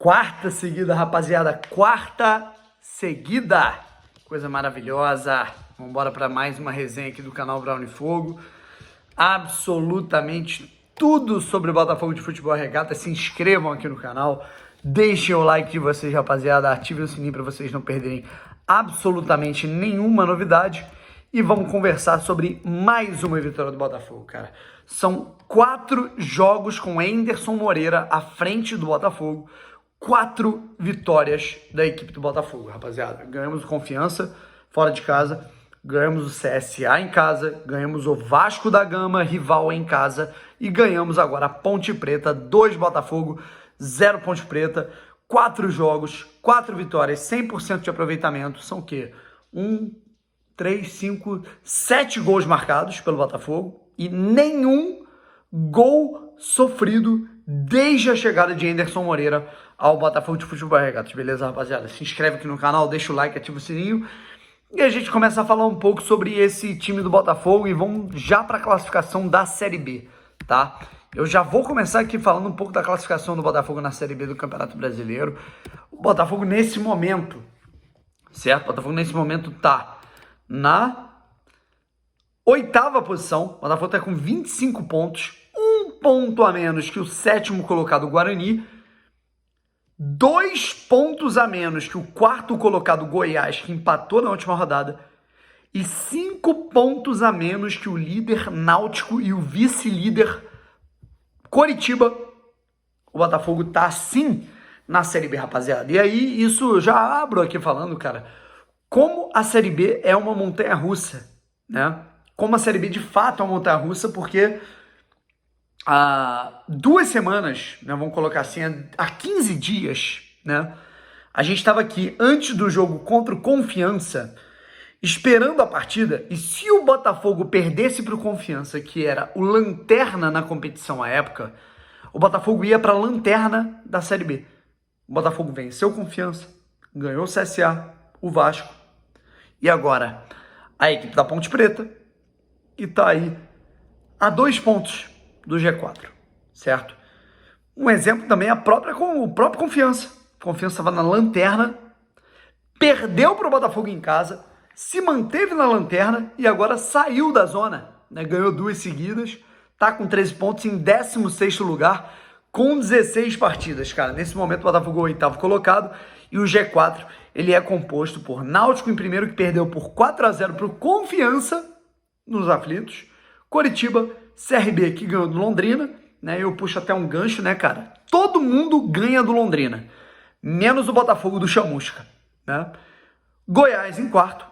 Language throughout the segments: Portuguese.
Quarta seguida, rapaziada. Quarta seguida. Coisa maravilhosa. Vamos embora para mais uma resenha aqui do canal Brown e Fogo. Absolutamente tudo sobre o Botafogo de Futebol Regata. Se inscrevam aqui no canal. Deixem o like de vocês, rapaziada. Ativem o sininho para vocês não perderem absolutamente nenhuma novidade. E vamos conversar sobre mais uma vitória do Botafogo, cara. São 4 jogos com Anderson Moreira à frente do Botafogo. 4 vitórias da equipe do Botafogo, rapaziada. Ganhamos o Confiança fora de casa, ganhamos o CSA em casa, ganhamos o Vasco da Gama, rival em casa, e ganhamos agora a Ponte Preta, 2 Botafogo, 0 Ponte Preta, 4 jogos, 4 vitórias, 100% de aproveitamento. São o quê? 7 gols marcados pelo Botafogo e nenhum gol sofrido desde a chegada de Anderson Moreira ao Botafogo de Futebol Regatas. Beleza, rapaziada? Se inscreve aqui no canal, deixa o like, ativa o sininho e a gente começa a falar um pouco sobre esse time do Botafogo e vamos já para a classificação da Série B, tá? Eu já vou começar aqui falando um pouco da classificação do Botafogo na Série B do Campeonato Brasileiro. O Botafogo nesse momento, certo? O Botafogo nesse momento tá na 8ª posição. O Botafogo está com 25 pontos, 1 ponto a menos que o 7º colocado Guarani, 2 pontos a menos que o 4º colocado Goiás, que empatou na última rodada, e 5 pontos a menos que o líder Náutico e o vice-líder Coritiba. O Botafogo tá assim na Série B, rapaziada. E aí, isso já abro aqui falando, cara, como a Série B é uma montanha-russa, né? Como a Série B de fato é uma montanha-russa, porque há 2 semanas, né, vamos colocar assim, há 15 dias, né, a gente estava aqui antes do jogo contra o Confiança, esperando a partida, e se o Botafogo perdesse para o Confiança, que era o lanterna na competição à época, o Botafogo ia para a lanterna da Série B. O Botafogo venceu o Confiança, ganhou o CSA, o Vasco, e agora a equipe da Ponte Preta, e tá aí a 2 pontos do G4, certo? Um exemplo também é o próprio Confiança. Confiança estava na lanterna, perdeu para o Botafogo em casa, se manteve na lanterna e agora saiu da zona, né? Ganhou 2 seguidas, tá com 13 pontos em 16º lugar, com 16 partidas, cara. Nesse momento o Botafogo é o 8º colocado e o G4 ele é composto por Náutico em primeiro, que perdeu por 4-0 para o Confiança nos aflitos, Coritiba, CRB, que ganhou do Londrina, né? Eu puxo até um gancho, né, cara? Todo mundo ganha do Londrina, menos o Botafogo do Chamusca, né? Goiás em 4º,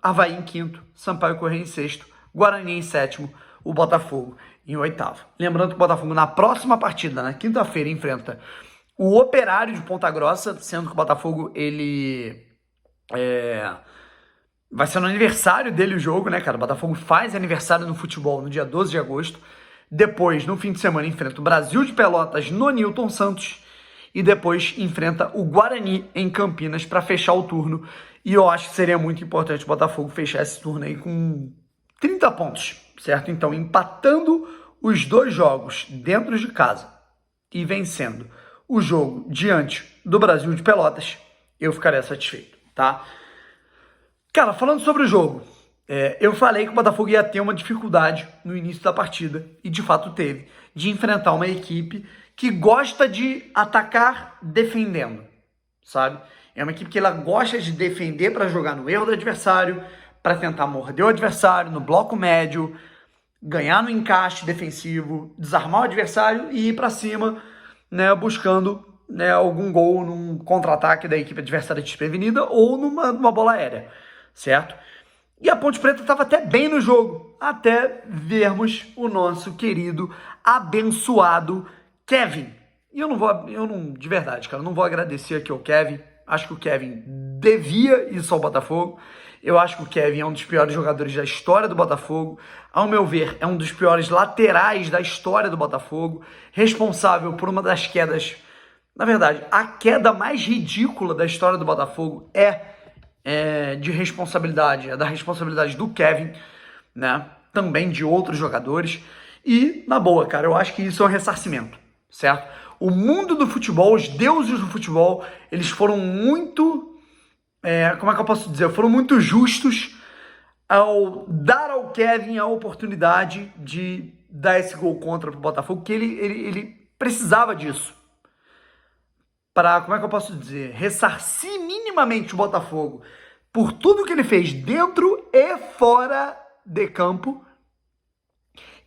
Avaí em 5º, Sampaio Corrêa em 6º, Guarani em 7º, o Botafogo em 8º. Lembrando que o Botafogo na próxima partida, na quinta-feira, enfrenta o Operário de Ponta Grossa, sendo que o Botafogo, ele vai ser no aniversário dele o jogo, né, cara? O Botafogo faz aniversário no futebol no dia 12 de agosto. Depois, no fim de semana, enfrenta o Brasil de Pelotas no Newton Santos. E depois enfrenta o Guarani em Campinas para fechar o turno. E eu acho que seria muito importante o Botafogo fechar esse turno aí com 30 pontos, certo? Então, empatando os 2 jogos dentro de casa e vencendo o jogo diante do Brasil de Pelotas, eu ficaria satisfeito, tá? Cara, falando sobre o jogo, eu falei que o Botafogo ia ter uma dificuldade no início da partida, e de fato teve, de enfrentar uma equipe que gosta de atacar defendendo, sabe? É uma equipe que ela gosta de defender para jogar no erro do adversário, para tentar morder o adversário no bloco médio, ganhar no encaixe defensivo, desarmar o adversário e ir para cima, né, buscando, né, algum gol num contra-ataque da equipe adversária desprevenida ou numa bola aérea, certo? E a Ponte Preta estava até bem no jogo, até vermos o nosso querido, abençoado Kevin. E de verdade, cara, eu não vou agradecer aqui ao Kevin. Acho que o Kevin devia isso ao Botafogo. Eu acho que o Kevin é um dos piores jogadores da história do Botafogo. Ao meu ver, é um dos piores laterais da história do Botafogo. Responsável por uma das quedas... Na verdade, a queda mais ridícula da história do Botafogo é da responsabilidade do Kevin, né? Também de outros jogadores. E, na boa, cara, eu acho que isso é um ressarcimento, certo? O mundo do futebol, os deuses do futebol, eles foram muito, como é que eu posso dizer? Foram muito justos ao dar ao Kevin a oportunidade de dar esse gol contra pro Botafogo, que ele precisava disso. Para, como é que eu posso dizer? Ressarcir minimamente o Botafogo por tudo que ele fez dentro e fora de campo,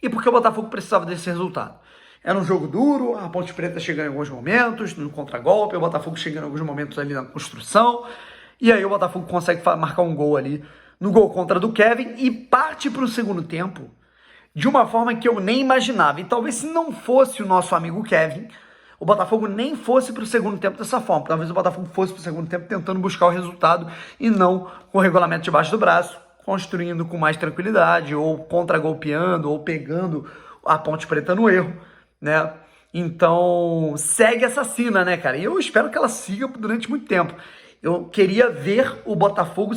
e porque o Botafogo precisava desse resultado. Era um jogo duro, a Ponte Preta chegando em alguns momentos, no contragolpe, o Botafogo chegando em alguns momentos ali na construção, e aí o Botafogo consegue marcar um gol ali, no gol contra do Kevin, e parte para o segundo tempo de uma forma que eu nem imaginava. E talvez se não fosse o nosso amigo Kevin, o Botafogo nem fosse para o segundo tempo dessa forma. Talvez o Botafogo fosse para o segundo tempo tentando buscar o resultado e não com o regulamento debaixo do braço, construindo com mais tranquilidade, ou contra-golpeando, ou pegando a Ponte Preta no erro, né? Então, segue essa sina, né, cara? E eu espero que ela siga durante muito tempo. Eu queria ver o Botafogo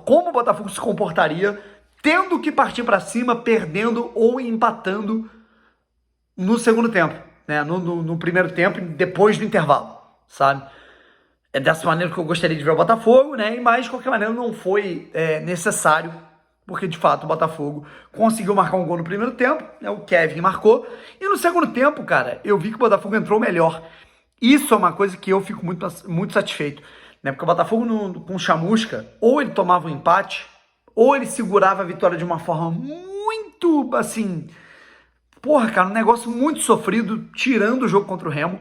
como o Botafogo se comportaria tendo que partir para cima, perdendo ou empatando no segundo tempo, né? No primeiro tempo, depois do intervalo, sabe? É dessa maneira que eu gostaria de ver o Botafogo, né? Mas, de qualquer maneira, não foi necessário, porque, de fato, o Botafogo conseguiu marcar um gol no primeiro tempo, né? O Kevin marcou, e no segundo tempo, cara, eu vi que o Botafogo entrou melhor. Isso é uma coisa que eu fico muito, muito satisfeito, né? Porque o Botafogo com o Chamusca, ou ele tomava um empate, ou ele segurava a vitória de uma forma muito, assim... Porra, cara, um negócio muito sofrido, tirando o jogo contra o Remo,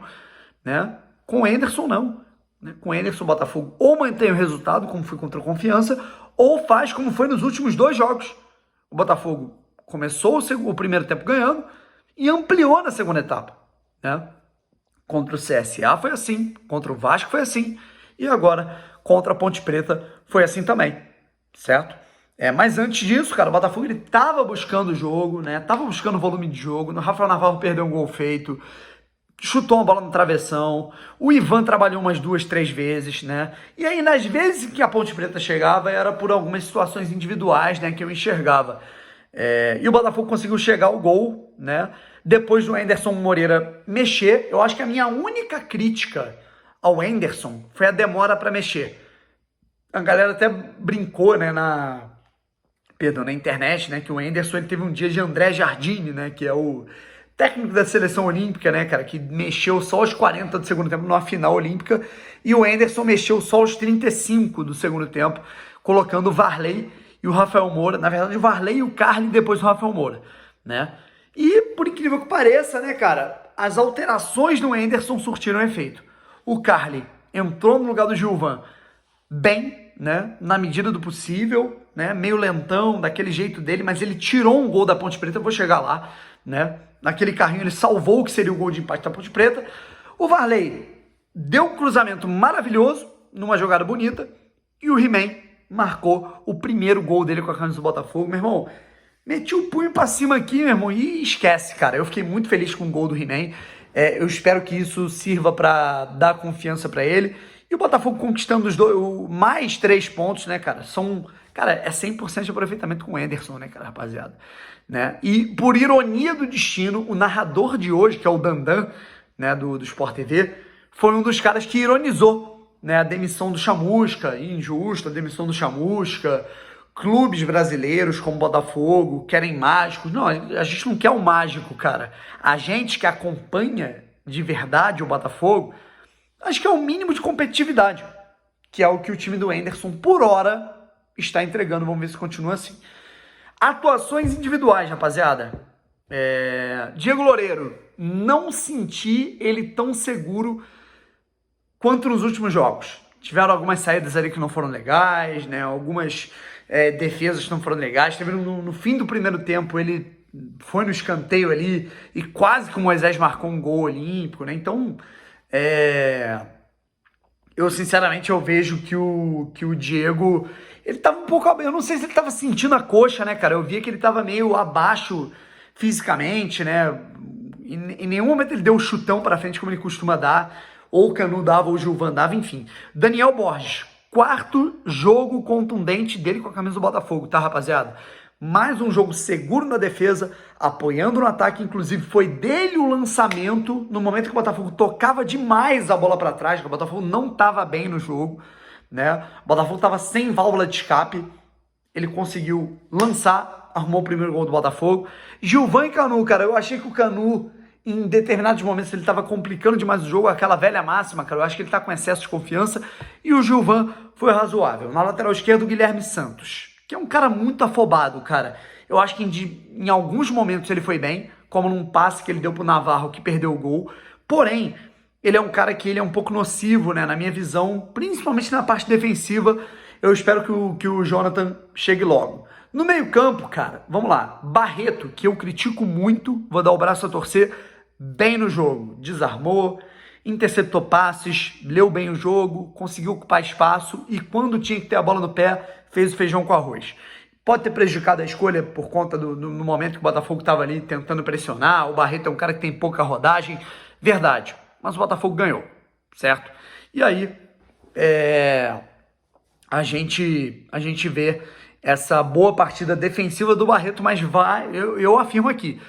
né? Com o Anderson, não. Né? Com o Anderson, o Botafogo ou mantém o resultado, como foi contra a Confiança, ou faz como foi nos últimos 2 jogos. O Botafogo começou o primeiro tempo ganhando e ampliou na segunda etapa, né? Contra o CSA foi assim, contra o Vasco foi assim, e agora contra a Ponte Preta foi assim também, certo? Mas antes disso, cara, o Botafogo ele tava buscando o jogo, né? Tava buscando volume de jogo. O Rafael Navarro perdeu um gol feito, chutou uma bola no travessão. O Ivan trabalhou umas 2, 3 vezes, né? E aí, nas vezes que a Ponte Preta chegava, era por algumas situações individuais, né? Que eu enxergava. E o Botafogo conseguiu chegar ao gol, né? Depois do Anderson Moreira mexer. Eu acho que a minha única crítica ao Anderson foi a demora para mexer. A galera até brincou, né? Na internet, né, que o Anderson ele teve um dia de André Jardine, né, que é o técnico da seleção olímpica, né, cara, que mexeu só aos 40 do segundo tempo numa final olímpica, e o Anderson mexeu só aos 35 do segundo tempo, colocando o Varley e o Rafael Moura, na verdade o Varley e o Carly, depois o Rafael Moura, né, e por incrível que pareça, né, cara, as alterações do Anderson surtiram efeito. O Carly entrou no lugar do Gilvan bem, né, na medida do possível, né, meio lentão, daquele jeito dele, mas ele tirou um gol da Ponte Preta, eu vou chegar lá, né, naquele carrinho ele salvou o que seria o gol de empate da Ponte Preta. O Varley deu um cruzamento maravilhoso, numa jogada bonita, e o He-Man marcou o primeiro gol dele com a camisa do Botafogo. Meu irmão, meti o punho pra cima aqui, meu irmão, e esquece, cara, eu fiquei muito feliz com o gol do He-Man. Eu espero que isso sirva para dar confiança para ele. E o Botafogo conquistando mais 3 pontos, né, cara? É 100% de aproveitamento com o Anderson, né, cara, rapaziada? Né? E, por ironia do destino, o narrador de hoje, que é o Dandan, né, do Sport TV, foi um dos caras que ironizou, né, a demissão do Chamusca, injusta a demissão do Chamusca. Clubes brasileiros como Botafogo querem mágicos. Não, a gente não quer um mágico, cara. A gente que acompanha de verdade o Botafogo, acho que é o mínimo de competitividade, que é o que o time do Anderson, por hora, está entregando. Vamos ver se continua assim. Atuações individuais, rapaziada. Diego Loureiro, não senti ele tão seguro quanto nos últimos jogos. Tiveram algumas saídas ali que não foram legais, né? Algumas defesas que não foram legais. Teve no fim do primeiro tempo, ele foi no escanteio ali e quase que o Moisés marcou um gol olímpico, né? Então, eu sinceramente vejo que o Diego, ele tava um pouco, eu não sei se ele tava sentindo a coxa, né, cara? Eu via que ele tava meio abaixo fisicamente, né? Em nenhum momento ele deu um chutão pra frente como ele costuma dar, ou o Canu dava, ou o Gilvan dava, enfim. Daniel Borges, 4º jogo contundente dele com a camisa do Botafogo, tá, rapaziada? mais um jogo seguro na defesa, apoiando no ataque, inclusive foi dele o lançamento, no momento que o Botafogo tocava demais a bola para trás, que o Botafogo não estava bem no jogo, né? O Botafogo estava sem válvula de escape, ele conseguiu lançar, arrumou o primeiro gol do Botafogo. Gilvan e Canu, cara, eu achei que o Canu, em determinados momentos, ele estava complicando demais o jogo, aquela velha máxima, cara, eu acho que ele está com excesso de confiança, e o Gilvan foi razoável. Na lateral esquerda, o Guilherme Santos, que é um cara muito afobado, cara. Eu acho que em alguns momentos ele foi bem, como num passe que ele deu pro Navarro, que perdeu o gol. Porém, ele é um cara que ele é um pouco nocivo, né, na minha visão, principalmente na parte defensiva. Eu espero que o Jonathan chegue logo. No meio-campo, cara, vamos lá. Barreto, que eu critico muito, vou dar o braço a torcer, bem no jogo. Desarmou, interceptou passes, leu bem o jogo, conseguiu ocupar espaço e quando tinha que ter a bola no pé, fez o feijão com arroz. Pode ter prejudicado a escolha por conta no momento que o Botafogo estava ali tentando pressionar. O Barreto é um cara que tem pouca rodagem, verdade. Mas o Botafogo ganhou, certo? E aí, a gente vê essa boa partida defensiva do Barreto, mas eu afirmo aqui,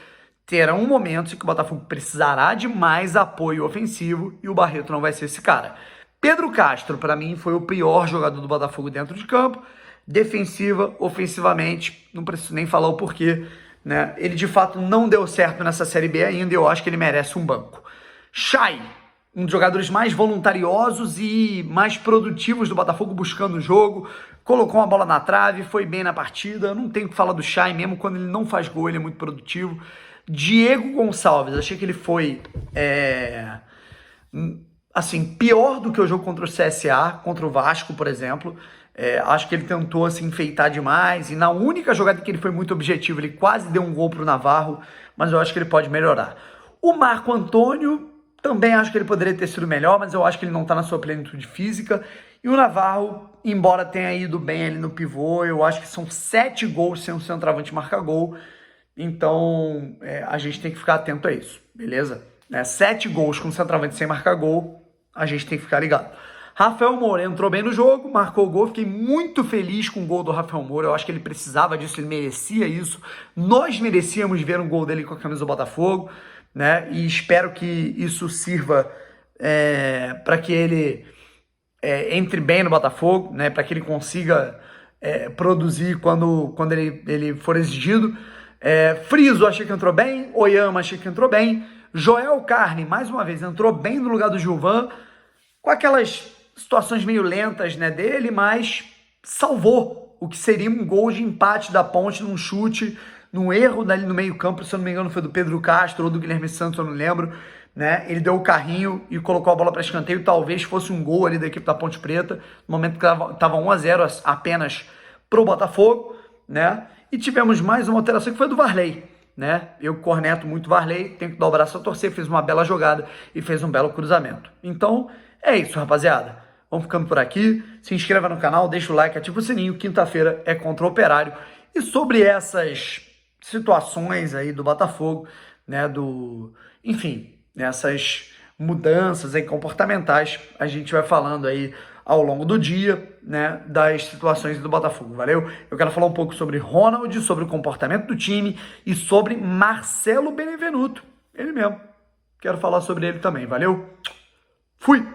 terão momentos em que o Botafogo precisará de mais apoio ofensivo e o Barreto não vai ser esse cara. Pedro Castro, para mim, foi o pior jogador do Botafogo dentro de campo, defensiva, ofensivamente, não preciso nem falar o porquê, né? Ele de fato não deu certo nessa Série B ainda e eu acho que ele merece um banco. Chay, um dos jogadores mais voluntariosos e mais produtivos do Botafogo buscando o jogo, colocou uma bola na trave, foi bem na partida, não tenho o que falar do Chay, mesmo quando ele não faz gol, ele é muito produtivo. Diego Gonçalves, achei que ele foi assim, pior do que o jogo contra o CSA, contra o Vasco, por exemplo. Acho que ele tentou se enfeitar demais e na única jogada que ele foi muito objetivo, ele quase deu um gol pro Navarro, mas eu acho que ele pode melhorar. O Marco Antônio, também acho que ele poderia ter sido melhor, mas eu acho que ele não está na sua plenitude física. E o Navarro, embora tenha ido bem ali no pivô, eu acho que são 7 gols sem o centroavante marcar gol. Então, a gente tem que ficar atento a isso, beleza? 7 gols com o centroavante sem marcar gol, a gente tem que ficar ligado. Rafael Moura entrou bem no jogo, marcou o gol, fiquei muito feliz com o gol do Rafael Moura, eu acho que ele precisava disso, ele merecia isso. Nós merecíamos ver um gol dele com a camisa do Botafogo, né? E espero que isso sirva para que ele entre bem no Botafogo, né? Para que ele consiga produzir quando ele for exigido. Friso, achei que entrou bem. Oyama, achei que entrou bem. Joel Carne, mais uma vez, entrou bem no lugar do Gilvan, com aquelas situações meio lentas, né, dele, mas salvou o que seria um gol de empate da Ponte num chute, num erro dali no meio-campo, se eu não me engano foi do Pedro Castro ou do Guilherme Santos, eu não lembro, né? Ele deu o carrinho e colocou a bola para escanteio, talvez fosse um gol ali da equipe da Ponte Preta, no momento que estava 1-0 apenas pro Botafogo, né? E tivemos mais uma alteração que foi do Varley, né? Eu corneto muito o Varley, tenho que dar o braço a torcer, fez uma bela jogada e fez um belo cruzamento. Então, é isso, rapaziada. Vamos ficando por aqui. Se inscreva no canal, deixa o like, ativa o sininho. Quinta-feira é contra o Operário. E sobre essas situações aí do Botafogo, né, enfim, essas mudanças aí comportamentais, a gente vai falando aí ao longo do dia, né, das situações do Botafogo, valeu? Eu quero falar um pouco sobre Ronald, sobre o comportamento do time e sobre Marcelo Benevenuto, ele mesmo. Quero falar sobre ele também, valeu? Fui!